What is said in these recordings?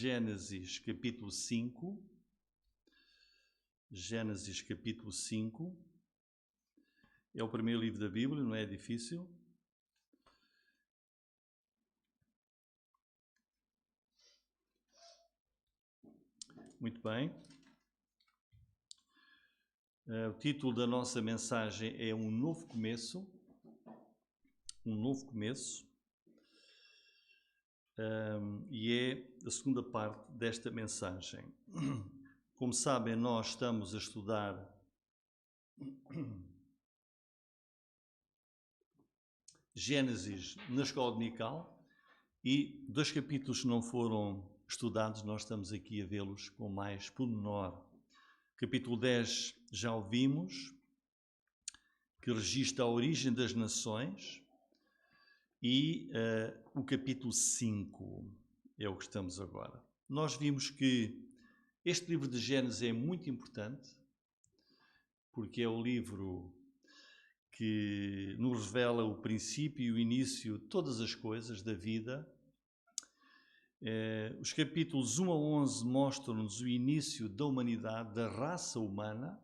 Gênesis capítulo 5. Gênesis capítulo 5. É o primeiro livro da Bíblia, não é difícil. Muito bem. O título da nossa mensagem é Um Novo Começo. Um Novo Começo. E é a segunda parte desta mensagem. Como sabem, nós estamos a estudar Gênesis na escola dominical e 2 capítulos não foram estudados, nós estamos aqui a vê-los com mais pormenor. Capítulo 10 já ouvimos, que registra a origem das nações, e o capítulo 5 é o que estamos agora. Nós vimos que este livro de Gênesis é muito importante, porque é o livro que nos revela o princípio e o início de todas as coisas da vida. Os capítulos 1 a 11 mostram-nos o início da humanidade, da raça humana,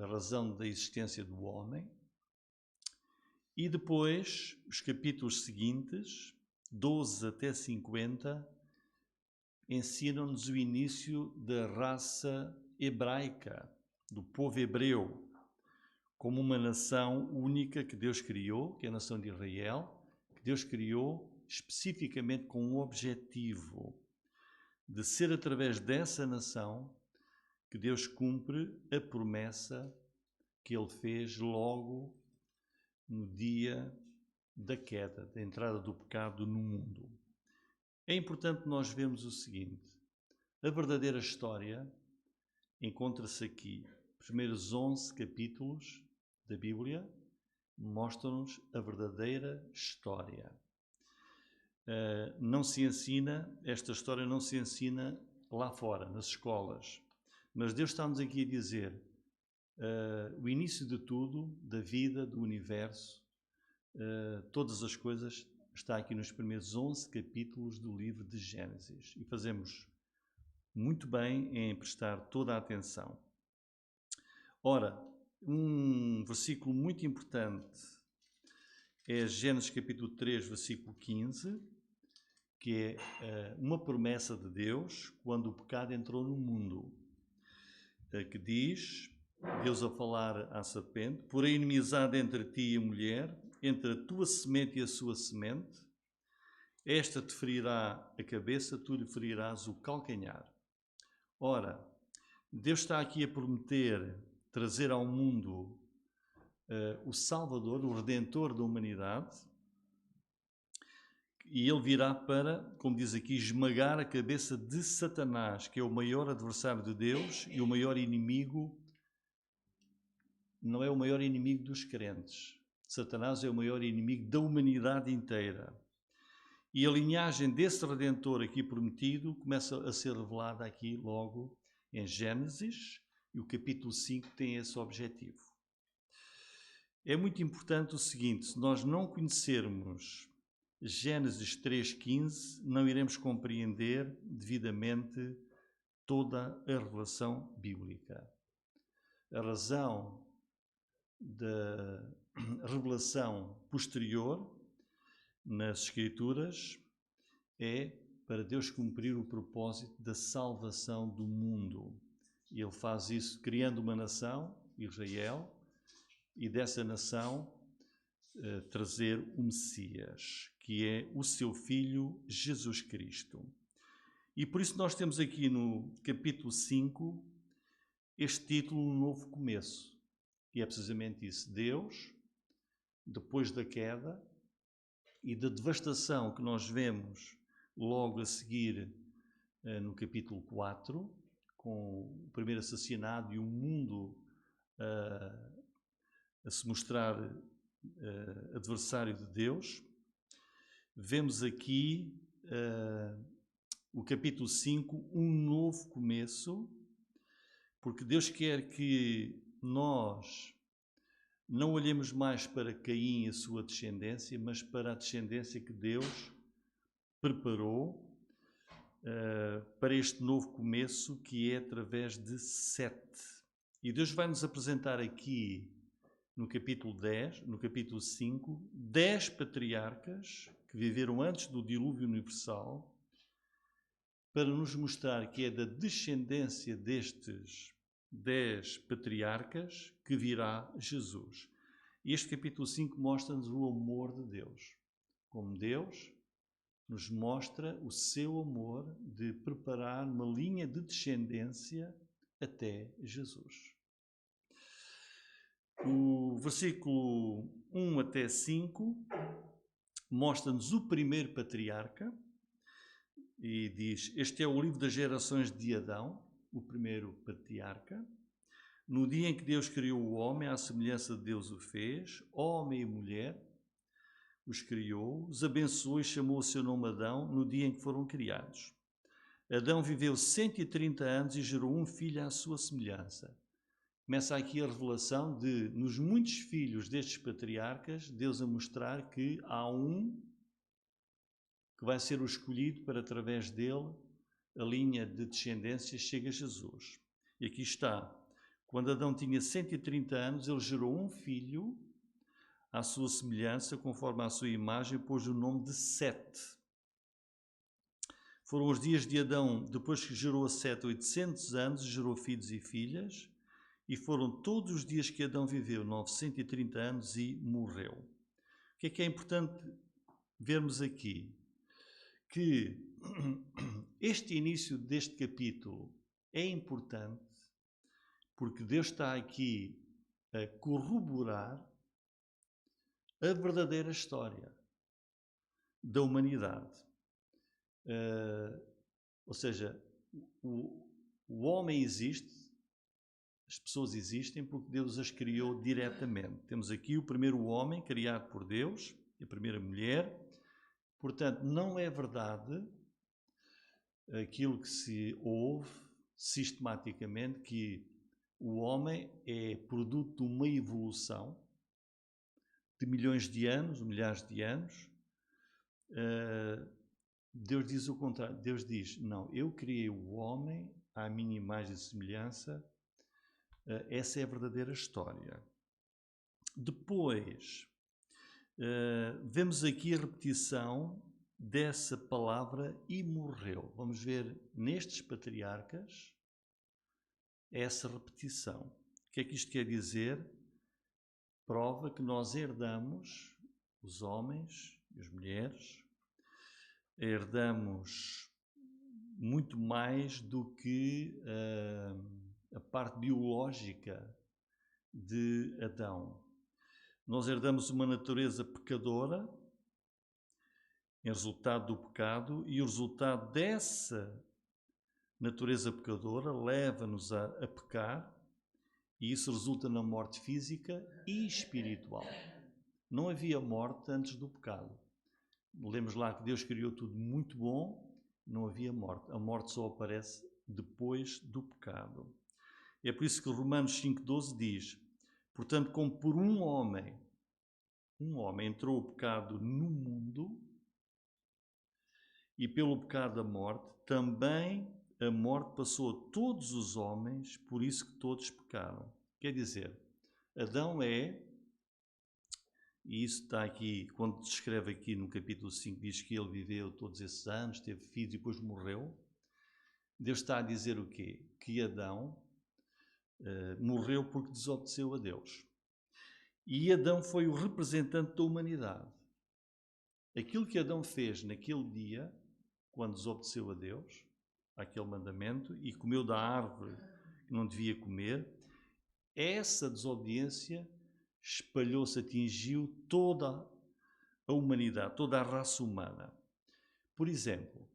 a razão da existência do homem. E depois, os capítulos seguintes, 12 até 50, ensinam-nos o início da raça hebraica, do povo hebreu, como uma nação única que Deus criou, que é a nação de Israel, que Deus criou especificamente com um objetivo de ser através dessa nação que Deus cumpre a promessa que Ele fez logo no dia da queda, da entrada do pecado no mundo. É importante nós vermos o seguinte: a verdadeira história encontra-se aqui. Os primeiros 11 capítulos da Bíblia mostram-nos a verdadeira história. Não se ensina, esta história não se ensina lá fora, nas escolas. Mas Deus está-nos aqui a dizer o início de tudo, da vida, do universo, todas as coisas, está aqui nos primeiros 11 capítulos do livro de Gênesis. E fazemos muito bem em prestar toda a atenção. Ora, um versículo muito importante é Gênesis capítulo 3, versículo 15, que é uma promessa de Deus quando o pecado entrou no mundo, que diz, Deus a falar à serpente: porém inimizade entre ti e a mulher, entre a tua semente e a sua semente, esta te ferirá a cabeça, tu lhe ferirás o calcanhar. Ora, Deus está aqui a prometer trazer ao mundo o Salvador, o Redentor da humanidade, e ele virá para, como diz aqui, esmagar a cabeça de Satanás, que é o maior adversário de Deus e o maior inimigo. Não é o maior inimigo dos crentes. Satanás é o maior inimigo da humanidade inteira. E a linhagem desse Redentor aqui prometido começa a ser revelada aqui logo em Gênesis, e o capítulo 5 tem esse objetivo. É muito importante o seguinte: se nós não conhecermos Gênesis 3,15, não iremos compreender devidamente toda a revelação bíblica. A razão da revelação posterior nas Escrituras é para Deus cumprir o propósito da salvação do mundo. E Ele faz isso criando uma nação, Israel, e dessa nação trazer o Messias, que é o seu Filho Jesus Cristo. E por isso nós temos aqui no capítulo 5 este título, Um Novo Começo. E é precisamente isso. Deus, depois da queda e da devastação que nós vemos logo a seguir no capítulo 4, com o primeiro assassinato e o mundo a se mostrar adversário de Deus, vemos aqui o capítulo 5, um novo começo, porque Deus quer que nós não olhemos mais para Caim e a sua descendência, mas para a descendência que Deus preparou para este novo começo que é através de Sete. E Deus vai nos apresentar aqui, no capítulo 10, no capítulo 5, 10 patriarcas que viveram antes do dilúvio universal, para nos mostrar que é da descendência destes 10 patriarcas que virá Jesus. E este capítulo 5 mostra-nos o amor de Deus. Como Deus nos mostra o seu amor de preparar uma linha de descendência até Jesus. O versículo 1 até 5 mostra-nos o primeiro patriarca e diz: este é o livro das gerações de Adão, o primeiro patriarca. No dia em que Deus criou o homem, à semelhança de Deus o fez, homem e mulher os criou, os abençoou e chamou o seu nome Adão no dia em que foram criados. Adão viveu 130 anos e gerou um filho à sua semelhança. Começa aqui a revelação de, nos muitos filhos destes patriarcas, Deus a mostrar que há um que vai ser o escolhido para, através dele, a linha de descendência chega a Jesus. E aqui está. Quando Adão tinha 130 anos, ele gerou um filho à sua semelhança, conforme a sua imagem, pôs o nome de Sete. Foram os dias de Adão, depois que gerou a Sete, 800 anos, gerou filhos e filhas, e foram todos os dias que Adão viveu, 930 anos, e morreu. O que é importante vermos aqui? Que este início deste capítulo é importante porque Deus está aqui a corroborar a verdadeira história da humanidade. Ou seja, o homem existe, as pessoas existem porque Deus as criou diretamente. Temos aqui o primeiro homem criado por Deus, a primeira mulher. Portanto, não é verdade aquilo que se ouve sistematicamente, que o homem é produto de uma evolução de milhões de anos, milhares de anos. Deus diz o contrário. Deus diz, não, eu criei o homem à minha imagem e semelhança. Essa é a verdadeira história. Depois, vemos aqui a repetição dessa palavra e morreu. Vamos ver nestes patriarcas essa repetição. O que é que isto quer dizer? Prova que nós herdamos, os homens e as mulheres, herdamos muito mais do que a parte biológica de Adão. Nós herdamos uma natureza pecadora em resultado do pecado, e o resultado dessa natureza pecadora leva-nos a pecar, e isso resulta na morte física e espiritual. Não havia morte antes do pecado. Lemos lá que Deus criou tudo muito bom, não havia morte. A morte só aparece depois do pecado. É por isso que Romanos 5,12 diz: portanto, como por um homem entrou o pecado no mundo, e pelo pecado a morte, também a morte passou a todos os homens, por isso que todos pecaram. Quer dizer, Adão é, e isso está aqui, quando descreve aqui no capítulo 5, diz que ele viveu todos esses anos, teve filhos e depois morreu. Deus está a dizer o quê? Que Adão morreu porque desobedeceu a Deus. E Adão foi o representante da humanidade. Aquilo que Adão fez naquele dia, quando desobedeceu a Deus, aquele mandamento, e comeu da árvore que não devia comer, essa desobediência espalhou-se, atingiu toda a humanidade, toda a raça humana. Por exemplo,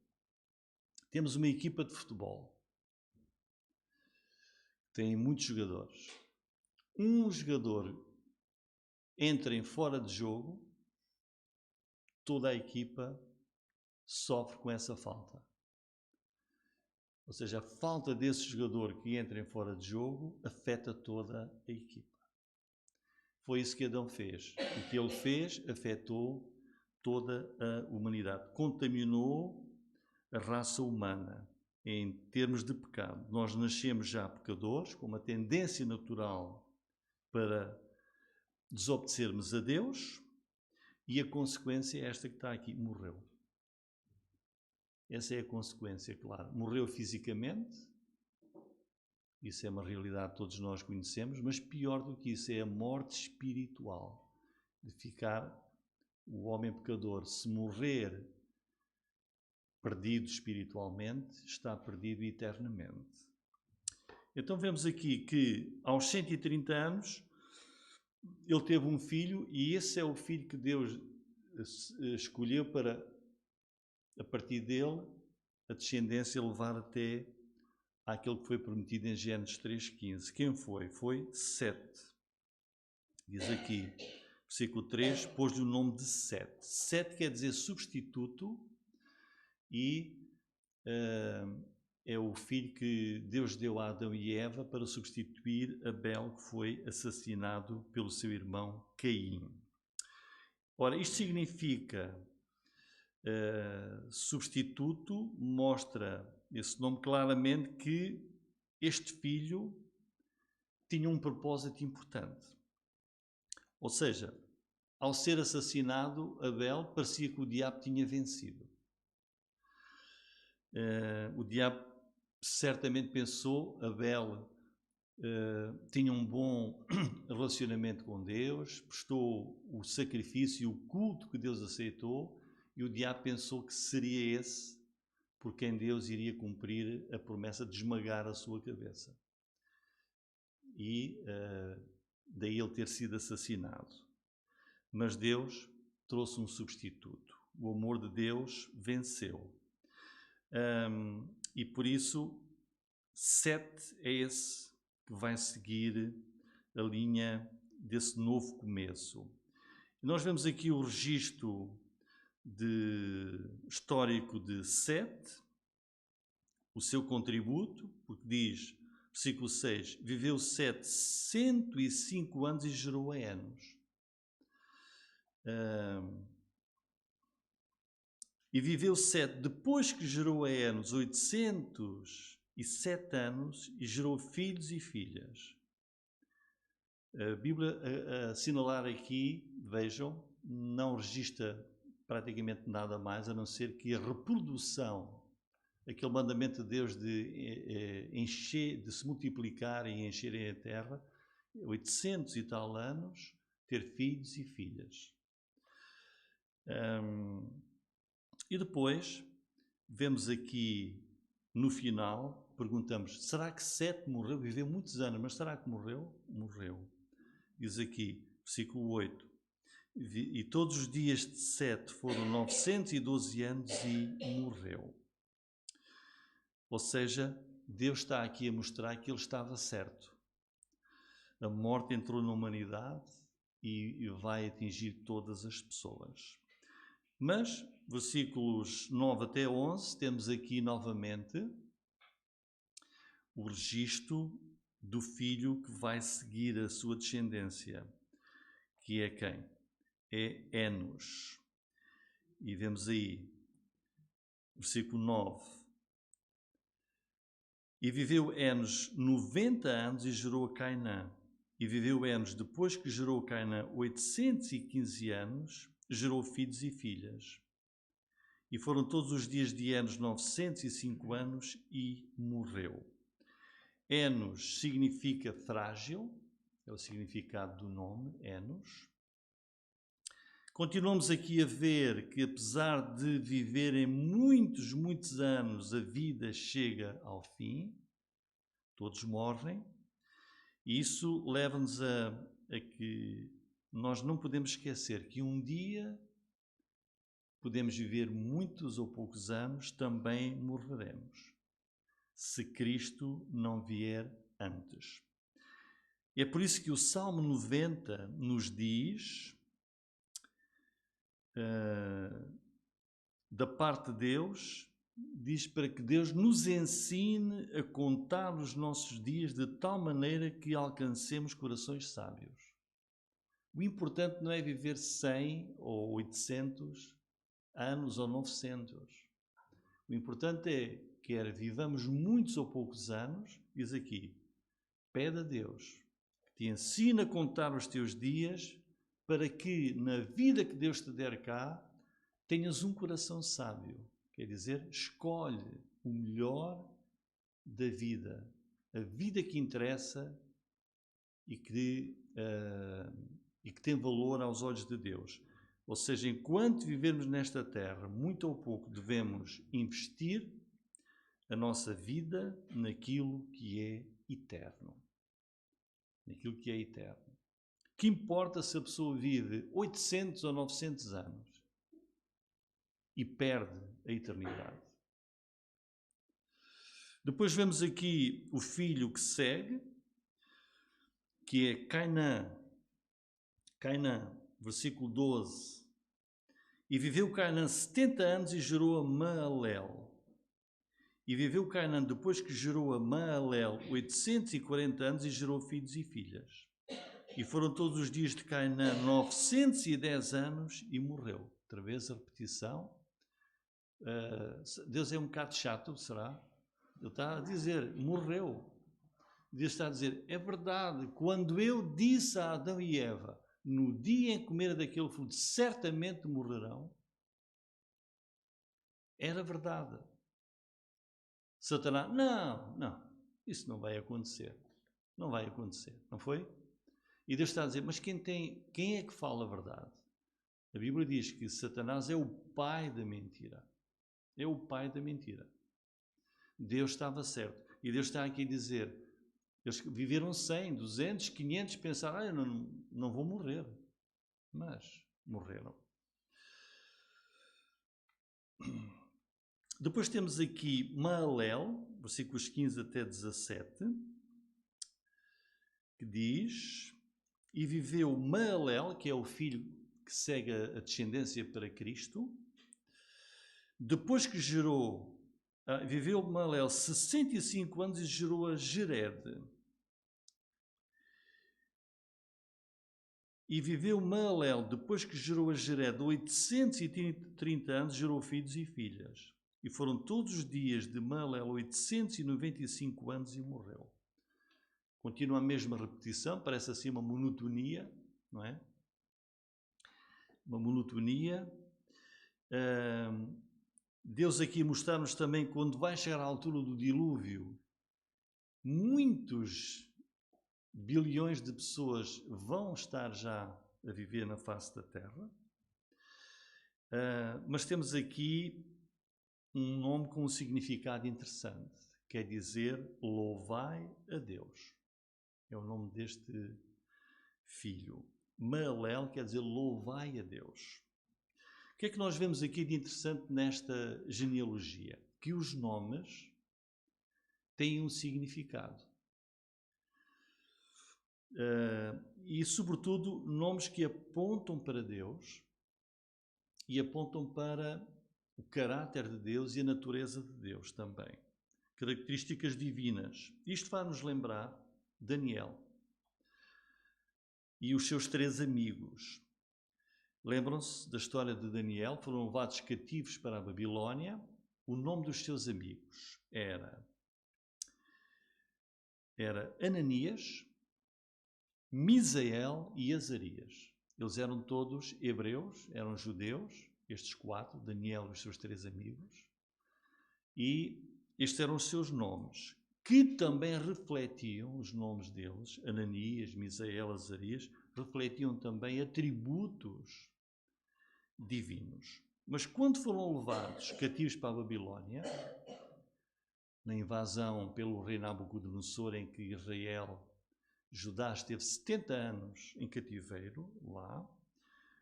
temos uma equipa de futebol. Tem muitos jogadores. Um jogador entra em fora de jogo, toda a equipa sofre com essa falta. Ou seja, a falta desse jogador que entra em fora de jogo afeta toda a equipa. Foi isso que Adão fez. O que ele fez afetou toda a humanidade. Contaminou a raça humana em termos de pecado. Nós nascemos já pecadores, com uma tendência natural para desobedecermos a Deus, e a consequência é esta que está aqui: morreu. Essa é a consequência, claro. Morreu fisicamente, isso é uma realidade que todos nós conhecemos, mas pior do que isso é a morte espiritual, de ficar o homem pecador, se morrer perdido espiritualmente, está perdido eternamente. Então vemos aqui que aos 130 anos ele teve um filho, e esse é o filho que Deus escolheu para, a partir dele, a descendência levar até àquele que foi prometido em Gênesis 3,15. Quem foi? Foi Sete. Diz aqui, versículo 3, pôs-lhe o nome de Sete. Sete quer dizer substituto, e é o filho que Deus deu a Adão e Eva para substituir Abel, que foi assassinado pelo seu irmão Caim. Ora, isto significa substituto, mostra esse nome claramente que este filho tinha um propósito importante. Ou seja, ao ser assassinado, Abel, parecia que o diabo tinha vencido. O diabo certamente pensou, Abel tinha um bom relacionamento com Deus, prestou o sacrifício e o culto que Deus aceitou, e o diabo pensou que seria esse por quem Deus iria cumprir a promessa de esmagar a sua cabeça. E daí ele ter sido assassinado. Mas Deus trouxe um substituto. O amor de Deus venceu. E por isso, Sete é esse que vai seguir a linha desse novo começo. E nós vemos aqui o registro histórico de Sete, o seu contributo, porque diz, versículo 6, viveu Sete 105 anos e gerou a Enos. E viveu Sete, depois que gerou a Enos, 807 anos, e gerou filhos e filhas. A Bíblia a assinalar aqui, vejam, não registra praticamente nada mais, a não ser que a reprodução, aquele mandamento de Deus de encher, de se multiplicar e encherem a terra, 800 e tal anos, ter filhos e filhas. E depois, vemos aqui no final, perguntamos, será que Sete morreu? Viveu muitos anos, mas será que morreu? Morreu. Diz aqui, versículo 8, e todos os dias de Sete foram 912 anos e morreu. Ou seja, Deus está aqui a mostrar que ele estava certo. A morte entrou na humanidade e vai atingir todas as pessoas. Mas, versículos 9 até 11, temos aqui novamente o registro do filho que vai seguir a sua descendência, que é quem? É Enos. E vemos aí, versículo 9. E viveu Enos 90 anos e gerou a Cainã. E viveu Enos, depois que gerou a Cainã 815 anos, gerou filhos e filhas. E foram todos os dias de Enos 905 anos e morreu. Enos significa frágil, é o significado do nome, Enos. Continuamos aqui a ver que, apesar de viverem muitos anos, a vida chega ao fim, todos morrem, e isso leva-nos a que nós não podemos esquecer que um dia podemos viver muitos ou poucos anos, também morreremos, se Cristo não vier antes. É por isso que o Salmo 90 nos diz, da parte de Deus, diz para que Deus nos ensine a contar os nossos dias de tal maneira que alcancemos corações sábios. O importante não é viver 100 ou 800 anos ou 900. O importante é, quer vivamos muitos ou poucos anos, diz aqui, pede a Deus que te ensine a contar os teus dias para que na vida que Deus te der cá tenhas um coração sábio. Quer dizer, escolhe o melhor da vida, a vida que interessa e que tem valor aos olhos de Deus. Ou seja, enquanto vivermos nesta terra, muito ou pouco, devemos investir a nossa vida naquilo que é eterno. Naquilo que é eterno. Que importa se a pessoa vive 800 ou 900 anos e perde a eternidade. Depois vemos aqui o filho que segue, que é Cainã. Cainã, versículo 12. E viveu Cainã 70 anos e gerou a Maalel. E viveu Cainã, depois que gerou a Maalel, 840 anos e gerou filhos e filhas. E foram todos os dias de Cainã 910 anos e morreu. Outra vez a repetição. Deus é um bocado chato, será? Ele está a dizer, morreu. Deus está a dizer, é verdade, quando eu disse a Adão e Eva, no dia em que comer daquele fruto, certamente morrerão, era verdade. Satanás, não, isso não vai acontecer. Não vai acontecer, não foi? E Deus está a dizer, mas quem é que fala a verdade? A Bíblia diz que Satanás é o pai da mentira. É o pai da mentira. Deus estava certo. E Deus está aqui a dizer, eles viveram 100, 200, 500, pensaram, eu não vou morrer. Mas morreram. Depois temos aqui Maalel, versículos 15 até 17, que diz, e viveu Maalel, que é o filho que segue a descendência para Cristo, depois que viveu Maalel 65 anos e gerou a Jered. E viveu Maalel, depois que gerou a Jered, 830 anos, gerou filhos e filhas. E foram todos os dias de Maalel 895 anos e morreu. Continua a mesma repetição, parece assim uma monotonia, não é? Uma monotonia. Deus aqui mostrar-nos também, quando vai chegar à altura do dilúvio, muitos bilhões de pessoas vão estar já a viver na face da Terra. Mas temos aqui um nome com um significado interessante. Quer dizer, louvai a Deus. É o nome deste filho. Maalel quer dizer louvai a Deus. O que é que nós vemos aqui de interessante nesta genealogia? Que os nomes têm um significado. E, sobretudo, nomes que apontam para Deus e apontam para o caráter de Deus e a natureza de Deus também. Características divinas. Isto vai-nos lembrar Daniel e os seus 3 amigos. Lembram-se da história de Daniel? Foram levados cativos para a Babilónia. O nome dos seus amigos era Ananias, Misael e Azarias. Eles eram todos hebreus, eram judeus, estes 4, Daniel e os seus 3 amigos. E estes eram os seus nomes, que também refletiam, os nomes deles, Ananias, Misael, Azarias, refletiam também atributos divinos. Mas quando foram levados cativos para a Babilónia, na invasão pelo rei Nabucodonosor, em que Judá esteve 70 anos em cativeiro lá,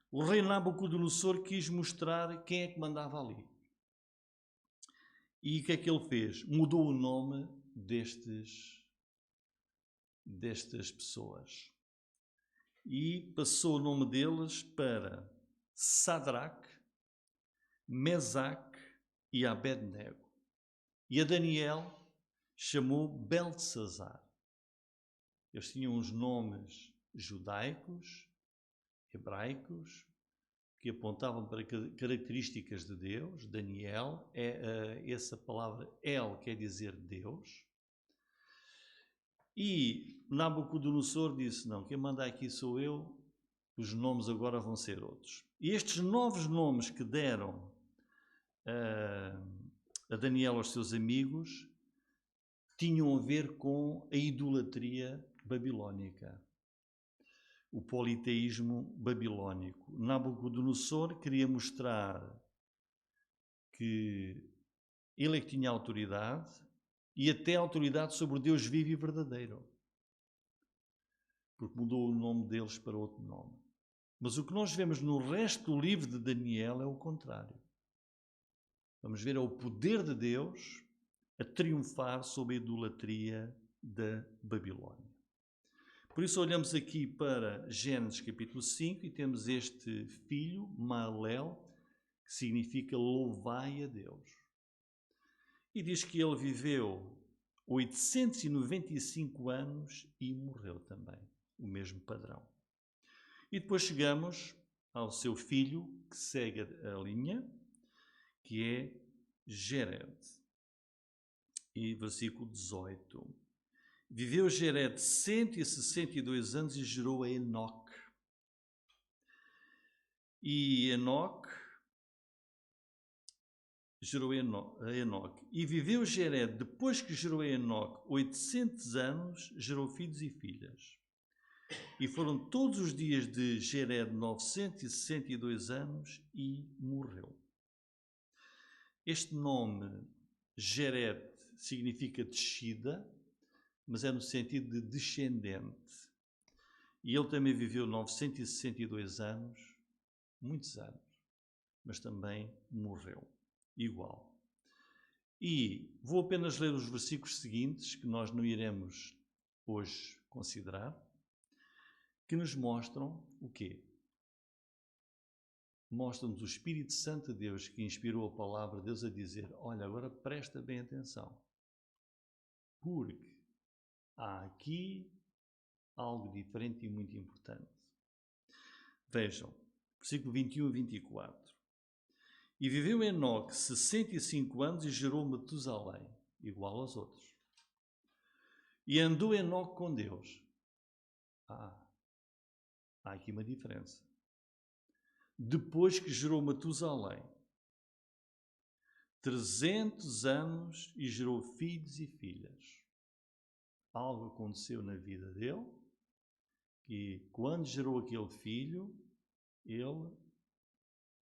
o rei Nabucodonosor quis mostrar quem é que mandava ali. E o que é que ele fez? Mudou o nome destas pessoas. E passou o nome deles para Sadraque, Mesaque e Abednego. E a Daniel chamou Beltesazar. Eles tinham os nomes judaicos, hebraicos, que apontavam para características de Deus. Daniel, essa palavra El quer dizer Deus. E Nabucodonosor disse, não, quem manda aqui sou eu, os nomes agora vão ser outros. E estes novos nomes que deram a Daniel aos seus amigos tinham a ver com a idolatria babilónica, o politeísmo babilónico. Nabucodonosor queria mostrar que ele é que tinha autoridade e até autoridade sobre o Deus vivo e verdadeiro, porque mudou o nome deles para outro nome. Mas o que nós vemos no resto do livro de Daniel é o contrário. Vamos ver o poder de Deus a triunfar sobre a idolatria da Babilónia. Por isso olhamos aqui para Gênesis capítulo 5 e temos este filho, Malel, que significa louvai a Deus. E diz que ele viveu 895 anos e morreu também, o mesmo padrão. E depois chegamos ao seu filho, que segue a linha, que é Jered. E versículo 18. Viveu Jered 162 anos e gerou a Enoque. E Enoque gerou a Enoque. E viveu Jered, depois que gerou a Enoque, 800 anos, gerou filhos e filhas. E foram todos os dias de Jered 962 anos e morreu. Este nome, Jered, significa descida, mas é no sentido de descendente. E ele também viveu 962 anos, muitos anos, mas também morreu, igual. E vou apenas ler os versículos seguintes, que nós não iremos hoje considerar, que nos mostram o quê? Mostra-nos o Espírito Santo de Deus que inspirou a palavra de Deus a dizer, olha, agora presta bem atenção, porque há aqui algo diferente e muito importante. Vejam, versículo 21 e 24. E viveu Enoque 65 anos e gerou Metusalém, igual aos outros. E andou Enoque com Deus. Há aqui uma diferença. Depois que gerou Metusalém, 300 anos e gerou filhos e filhas. Algo aconteceu na vida dele, que quando gerou aquele filho, ele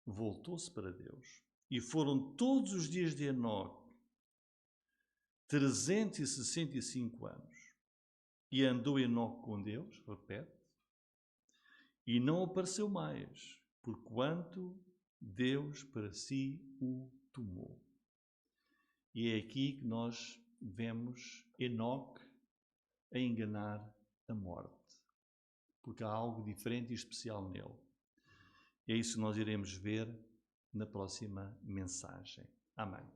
voltou-se para Deus. E foram todos os dias de Enoque 365 anos. E andou Enoque com Deus, repete, e não apareceu mais, porquanto Deus para si o tomou. E é aqui que nós vemos Enoque a enganar a morte, porque há algo diferente e especial nele. É isso que nós iremos ver na próxima mensagem. Amém.